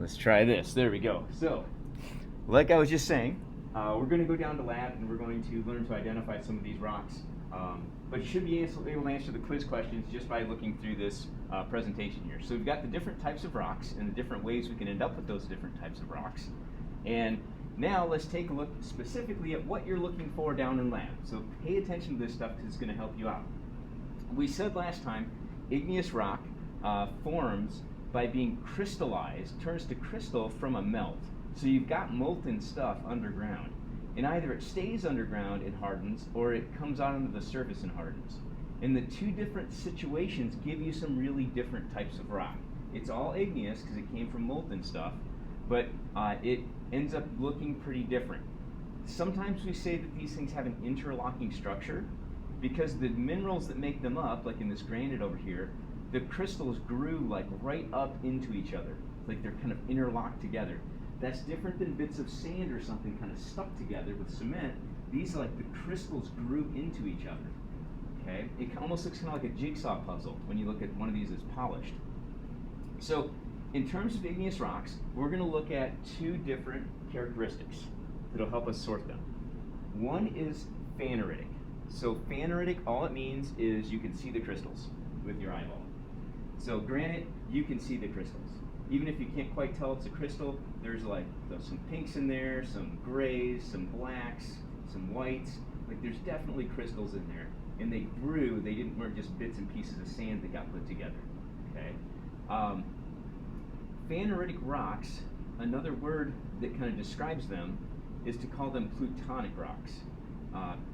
Let's try this. There we go. So, like I was just saying, we're going to go down to lab and we're going to learn to identify some of these rocks. But you should be able to answer the quiz questions just by looking through this presentation here. So we've got the different types of rocks and the different ways we can end up with those different types of rocks. And now let's take a look specifically at what you're looking for down in lab. So pay attention to this stuff because it's going to help you out. We said last time, igneous rock forms by being crystallized, turns to crystal from a melt. So you've got molten stuff underground. And either it stays underground and hardens, or it comes out onto the surface and hardens. And the two different situations give you some really different types of rock. It's all igneous because it came from molten stuff, but it ends up looking pretty different. Sometimes we say that these things have an interlocking structure because the minerals that make them up, like in this granite over here, the crystals grew like right up into each other. Like they're kind of interlocked together. That's different than bits of sand or something kind of stuck together with cement. These are like the crystals grew into each other. Okay? It almost looks kind of like a jigsaw puzzle when you look at one of these that's polished. So in terms of igneous rocks, we're going to look at two different characteristics that'll help us sort them. One is phaneritic. So phaneritic, all it means is you can see the crystals with your eyeball. So granite, you can see the crystals. Even if you can't quite tell it's a crystal, there's like some pinks in there, some grays, some blacks, some whites. Like there's definitely crystals in there. And they grew, weren't just bits and pieces of sand that got put together. Okay. Phaneritic rocks, another word that kind of describes them is to call them plutonic rocks.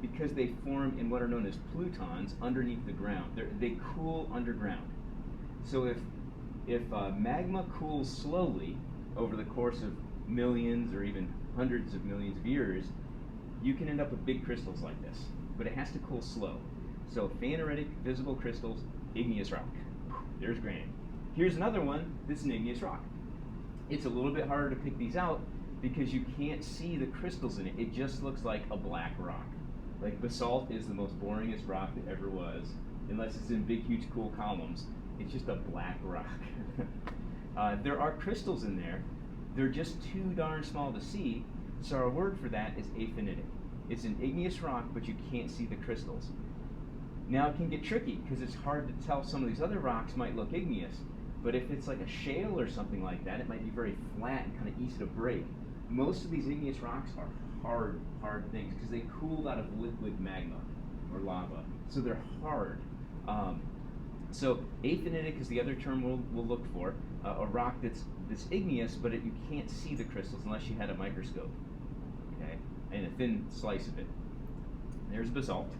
Because they form in what are known as plutons underneath the ground. They cool underground. So if magma cools slowly over the course of millions or even hundreds of millions of years, you can end up with big crystals like this. But it has to cool slow. So phaneritic, visible crystals, igneous rock. There's granite. Here's another one that's an igneous rock. It's a little bit harder to pick these out because you can't see the crystals in it. It just looks like a black rock. Like basalt is the most boringest rock that ever was, unless it's in big, huge, cool columns. It's just a black rock. There are crystals in there. They're just too darn small to see, so our word for that is aphanitic. It's an igneous rock, but you can't see the crystals. Now it can get tricky because it's hard to tell. Some of these other rocks might look igneous, but if it's like a shale or something like that, it might be very flat and kind of easy to break. Most of these igneous rocks are hard things because they cooled out of liquid magma or lava, so they're hard. So aphanitic is the other term we'll look for, a rock that's igneous, but you can't see the crystals unless you had a microscope, okay, and a thin slice of it. There's basalt.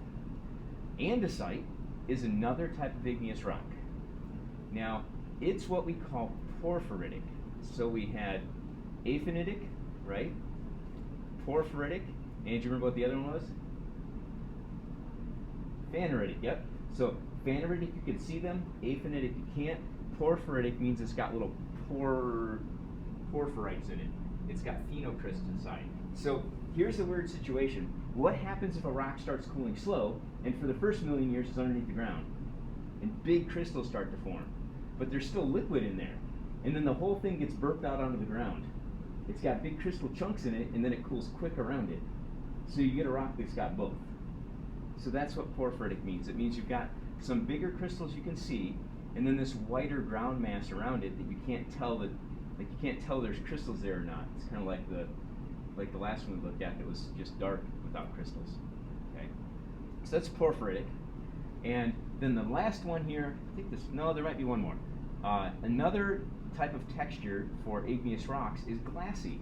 Andesite is another type of igneous rock. Now, it's what we call porphyritic. So we had aphanitic, right? Porphyritic, and do you remember what the other one was? Phaneritic, yep. So phaneritic, you can see them. Aphanitic, you can't. Porphyritic means it's got little porphyrites in it. It's got phenocrysts inside. So here's a weird situation. What happens if a rock starts cooling slow, and for the first million years it's underneath the ground, and big crystals start to form, but there's still liquid in there, and then the whole thing gets burped out onto the ground. It's got big crystal chunks in it, and then it cools quick around it. So you get a rock that's got both. So that's what porphyritic means. It means you've got some bigger crystals you can see, and then this whiter ground mass around it that you can't tell there's crystals there or not. It's kind of like the last one we looked at that was just dark without crystals. Okay, so that's porphyritic. And then the last one here, there might be one more. Another type of texture for igneous rocks is glassy.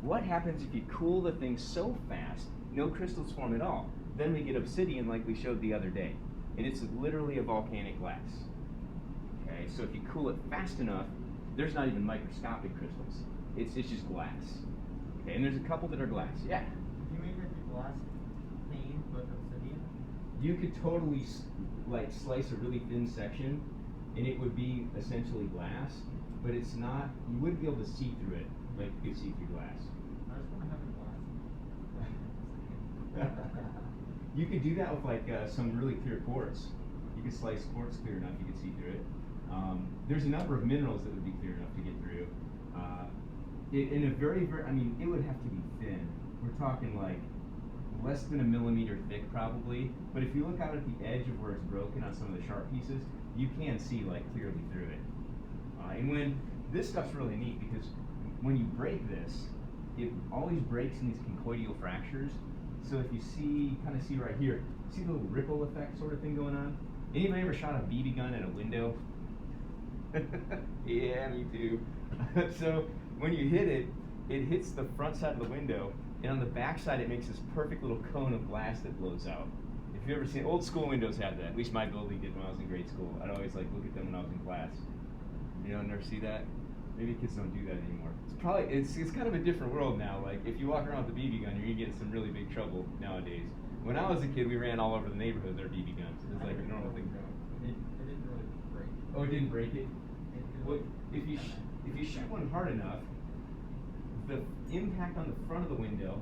What happens if you cool the thing so fast, no crystals form at all? Then we get obsidian like we showed the other day. And it's literally a volcanic glass. Okay, so if you cool it fast enough, there's not even microscopic crystals. It's just glass. Okay, and there's a couple that are glass. Yeah? If you make like a glass pane with obsidian? You could totally like slice a really thin section and it would be essentially glass, but it's not, you wouldn't be able to see through it like you could see through glass. I just want to have a glass. You could do that with like some really clear quartz. You could slice quartz clear enough you could see through it. There's a number of minerals that would be clear enough to get through. In a very, I mean, it would have to be thin. We're talking like less than a millimeter thick probably, but if you look out at the edge of where it's broken on some of the sharp pieces, you can see like clearly through it. And when, this stuff's really neat because when you break this, it always breaks in these conchoidal fractures. So if you see, kind of see right here, see the little ripple effect sort of thing going on? Anybody ever shot a BB gun at a window? Yeah, me too. So when you hit it, it hits the front side of the window, and on the back side it makes this perfect little cone of glass that blows out. If you've ever seen, old school windows had that. At least my building did when I was in grade school. I'd always like look at them when I was in class. You don't never see that? Maybe kids don't do that anymore. It's probably, it's kind of a different world now. Like if you walk around with a BB gun, you're gonna get in some really big trouble nowadays. When I was a kid, we ran all over the neighborhood with our BB guns. It was like a normal thing. It didn't really break. Oh, it didn't break it? Well, if you shoot one hard enough, the impact on the front of the window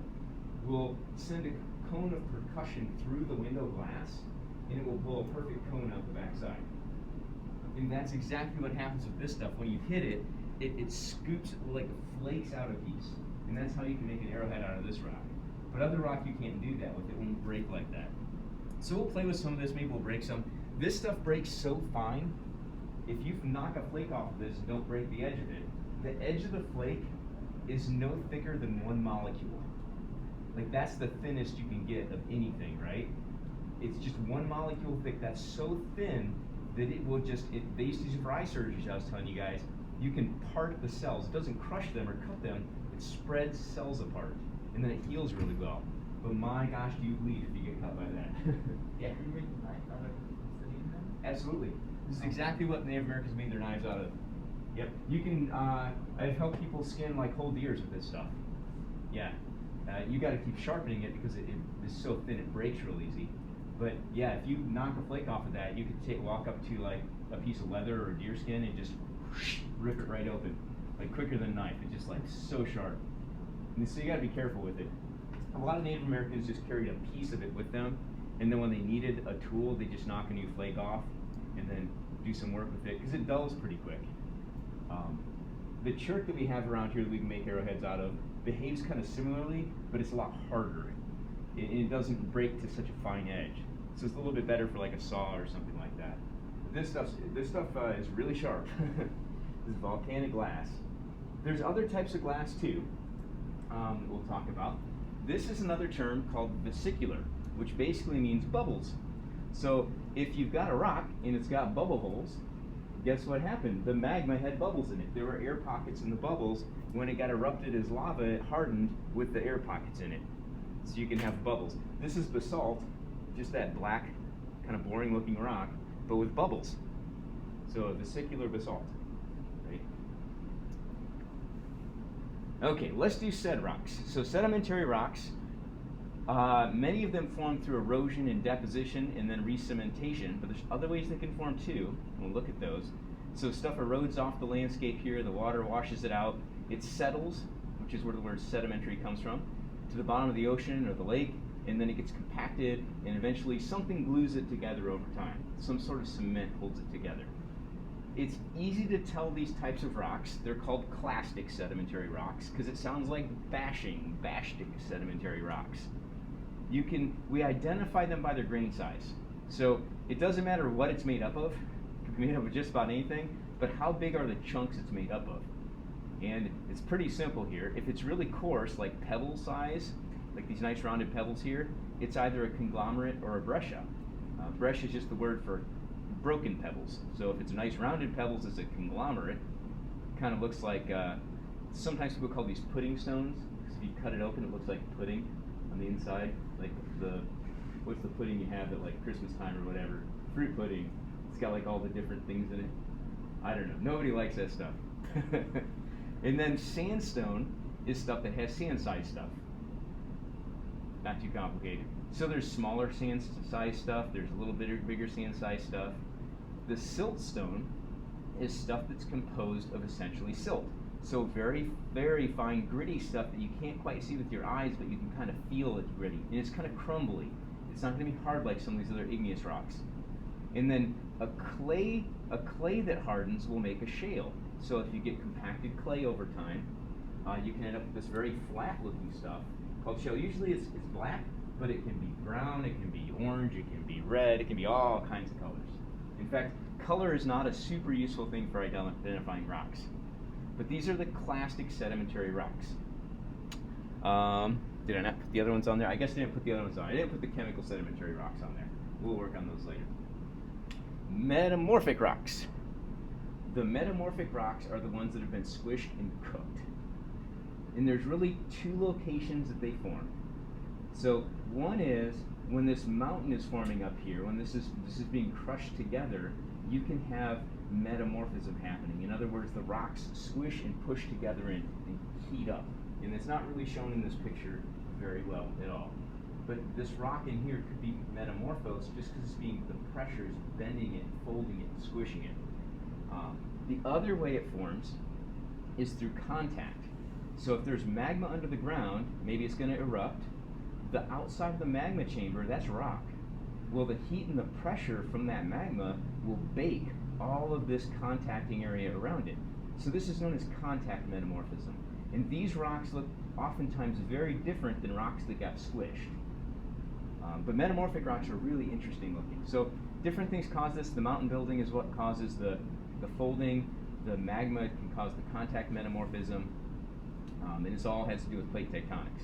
will send a cone of percussion through the window glass, and it will blow a perfect cone out the backside. And that's exactly what happens with this stuff. When you hit it, it scoops, like flakes out a piece. And that's how you can make an arrowhead out of this rock. But other rock you can't do that with, it won't break like that. So we'll play with some of this, maybe we'll break some. This stuff breaks so fine, if you knock a flake off of this and don't break the edge of it, the edge of the flake is no thicker than one molecule. Like that's the thinnest you can get of anything, right? It's just one molecule thick. That's so thin that it will just, they used to use it for eye surgery, I was telling you guys. You can part the cells. It doesn't crush them or cut them, it spreads cells apart. And then it heals really well. But my gosh, do you bleed if you get cut by that. Yeah. Can you make a knife out of obsidian then? Absolutely. This is exactly what Native Americans made their knives out of. Yep. You can, I've helped people skin like whole deers with this stuff. Yeah. You got to keep sharpening it because it is so thin it breaks real easy. But yeah, if you knock a flake off of that, you could walk up to like a piece of leather or deer skin and just rip it right open, like quicker than a knife. It's just like so sharp. And so you got to be careful with it. A lot of Native Americans just carried a piece of it with them, and then when they needed a tool, they just knock a new flake off and then do some work with it because it dulls pretty quick. The chert that we have around here that we can make arrowheads out of behaves kind of similarly, but it's a lot harder. It doesn't break to such a fine edge. So it's a little bit better for like a saw or something like that. This stuff is really sharp. This is volcanic glass. There's other types of glass too that we'll talk about. This is another term called vesicular, which basically means bubbles. So if you've got a rock and it's got bubble holes, guess what happened? The magma had bubbles in it. There were air pockets in the bubbles. When it got erupted as lava, it hardened with the air pockets in it. So you can have bubbles. This is basalt, just that black, kind of boring looking rock, but with bubbles. So a vesicular basalt, right? Okay, let's do sed rocks. So sedimentary rocks, many of them form through erosion and deposition and then re-cementation, but there's other ways they can form too. We'll look at those. So stuff erodes off the landscape here, the water washes it out, it settles, which is where the word sedimentary comes from, to the bottom of the ocean or the lake, and then it gets compacted, and eventually something glues it together over time. Some sort of cement holds it together. It's easy to tell these types of rocks. They're called clastic sedimentary rocks because it sounds like bashtic sedimentary rocks. We identify them by their grain size. So it doesn't matter what it's made up of. It can be made up of just about anything, but how big are the chunks it's made up of? And it's pretty simple here. If it's really coarse, like pebble size, like these nice rounded pebbles here, it's either a conglomerate or a breccia. Breccia is just the word for broken pebbles. So if it's nice rounded pebbles, it's a conglomerate. Kind of looks like, sometimes people call these pudding stones, because if you cut it open, it looks like pudding on the inside. Like what's the pudding you have at like Christmas time or whatever? Fruit pudding. It's got like all the different things in it. I don't know. Nobody likes that stuff. And then sandstone is stuff that has sand-sized stuff. Not too complicated. So there's smaller sand-sized stuff. There's a little bit bigger sand-sized stuff. The siltstone is stuff that's composed of essentially silt. So very, very fine, gritty stuff that you can't quite see with your eyes, but you can kind of feel it's gritty. And it's kind of crumbly. It's not going to be hard like some of these other igneous rocks. And then a clay that hardens will make a shale. So if you get compacted clay over time, you can end up with this very flat-looking stuff called shale. Usually it's black, but it can be brown, it can be orange, it can be red, it can be all kinds of colors. In fact, color is not a super useful thing for identifying rocks. But these are the clastic sedimentary rocks. Did I not put the other ones on there? I guess I didn't put the other ones on. I didn't put the chemical sedimentary rocks on there. We'll work on those later. Metamorphic rocks. The metamorphic rocks are the ones that have been squished and cooked. And there's really two locations that they form. So one is when this mountain is forming up here, when this is being crushed together, you can have metamorphism happening. In other words, the rocks squish and push together and heat up. And it's not really shown in this picture very well at all. But this rock in here could be metamorphosed just because the pressure is bending it, folding it, and squishing it. The other way it forms is through contact. So if there's magma under the ground, maybe it's going to erupt. The outside of the magma chamber, that's rock. Well, the heat and the pressure from that magma will bake all of this contacting area around it. So this is known as contact metamorphism. And these rocks look oftentimes very different than rocks that got squished. But metamorphic rocks are really interesting looking. So different things cause this. The mountain building is what causes the folding. The magma can cause the contact metamorphism. And this all has to do with plate tectonics.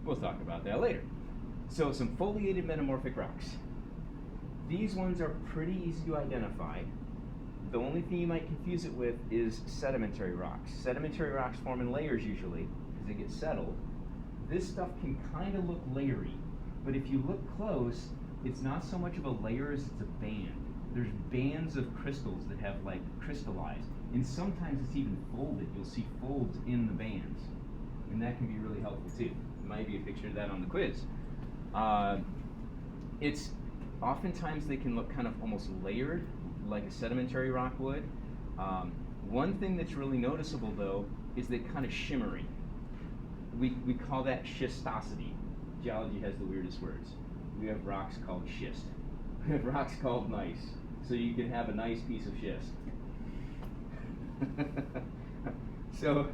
We'll talk about that later. So some foliated metamorphic rocks. These ones are pretty easy to identify. The only thing you might confuse it with is sedimentary rocks. Sedimentary rocks form in layers usually because they get settled. This stuff can kind of look layery, but if you look close, it's not so much of a layer as it's a band. There's bands of crystals that have like crystallized, and sometimes it's even folded. You'll see folds in the bands, and that can be really helpful too. There might be a picture of that on the quiz. It's oftentimes they can look kind of almost layered, like a sedimentary rock would. One thing that's really noticeable though is they're kind of shimmery. We call that schistosity. Geology has the weirdest words. We have rocks called schist. We have rocks called gneiss. So you can have a nice piece of schist. So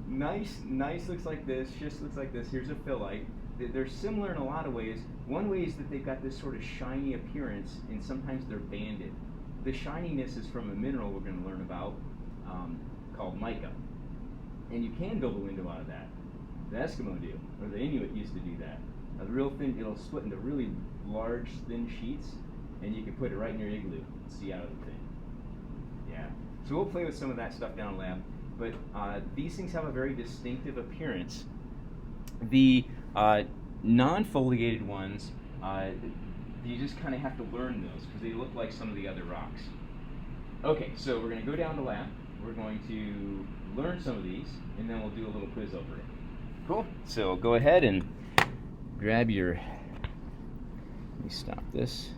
gneiss looks like this, schist looks like this. Here's a phyllite. They're similar in a lot of ways. One way is that they've got this sort of shiny appearance, and sometimes they're banded. The shininess is from a mineral we're going to learn about called mica. And you can build a window out of that. The Eskimo do, or the Inuit used to do that. A real thin, it'll split into really large, thin sheets, and you can put it right in your igloo and see out of the thing. Yeah. So we'll play with some of that stuff down in lab. But these things have a very distinctive appearance. The non-foliated ones, you just kind of have to learn those because they look like some of the other rocks. Okay, so we're going to go down to lab. We're going to learn some of these, and then we'll do a little quiz over it. Cool. So go ahead and grab your, let me stop this.